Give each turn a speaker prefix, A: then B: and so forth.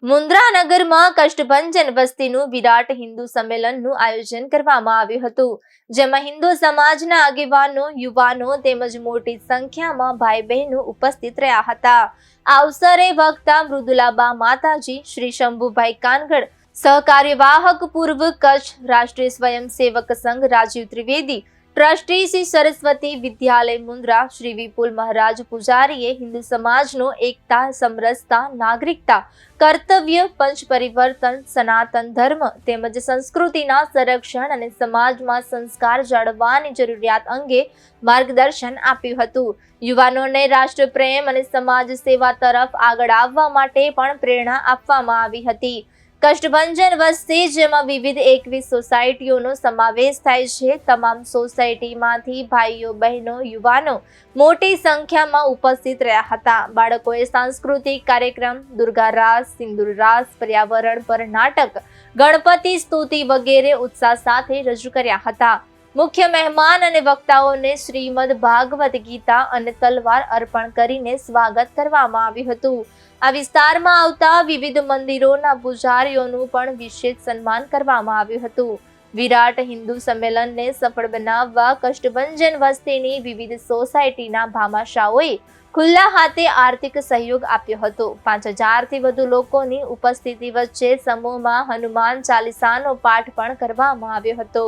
A: મુન્દ્રા નગરમાં કષ્ટભંજન વસ્તીનું વિરાટ હિન્દુ સંમેલનનું આયોજન કરવામાં આવ્યું હતું, જેમાં હિન્દુ સમાજના આગેવાનો, યુવાનો તેમજ મોટી સંખ્યામાં ભાઈ બહેનો ઉપસ્થિત રહ્યા હતા. આ અવસરે વક્તા મૃદુલાબા માતાજી, શ્રી શંભુભાઈ કાનગડ, સહકાર્યવાહક પૂર્વ કચ્છ રાષ્ટ્રીય સ્વયંસેવક સંઘ રાજીવ ત્રિવેદી, ટ્રસ્ટી શ્રી સરસ્વતી વિદ્યાલય મુન્દ્રા શ્રી વિપુલ મહારાજ પૂજારીએ હિન્દુ સમાજનો એકતા, સમરસતા, નાગરિકતા, કર્તવ્ય, પંચ પરિવર્તન, સનાતન ધર્મ તેમજ સંસ્કૃતિના સંરક્ષણ અને સમાજમાં સંસ્કાર જાળવવાની જરૂરિયાત અંગે માર્ગદર્શન આપ્યું હતું. યુવાનોને રાષ્ટ્રપ્રેમ અને સમાજ સેવા તરફ આગળ આવવા માટે પણ પ્રેરણા આપવામાં આવી હતી. કષ્ટભંજન વસ્તી, જેમાં વિવિધ 21 સોસાયટીઓનો સમાવેશ થાય છે, તમામ સોસાયટીમાંથી ભાઈઓ, બહેનો, યુવાનો મોટી સંખ્યામાં ઉપસ્થિત રહ્યા હતા. બાળકોએ સાંસ્કૃતિક કાર્યક્રમ, દુર્ગા રાસ, સિંદૂર રાસ, પર્યાવરણ પર નાટક, ગણપતિ સ્તુતિ વગેરે ઉત્સાહ સાથે રજૂ કર્યા હતા. મુખ્ય મહેમાન અને વક્તાઓને શ્રીમદ ભાગવત ગીતા અને તલવાર અર્પણ કરીને સ્વાગત કરવામાં આવ્યું હતું. આ વિસ્તારમાં આવતા વિવિધ મંદિરોના પૂજારીઓનું પણ વિશેષ સન્માન કરવામાં આવ્યું હતું. વિરાટ હિન્દુ સંમેલનને સફળ બનાવવા કષ્ટભંજન વસ્તીની વિવિધ સોસાયટીના ભામાશાઓએ ખુલ્લા હાથે આર્થિક સહયોગ આપ્યો હતો. 5000થી વધુ લોકોની ઉપસ્થિતિ વચ્ચે સમૂહમાં હનુમાન ચાલીસાનો પાઠ પણ કરવામાં આવ્યો હતો.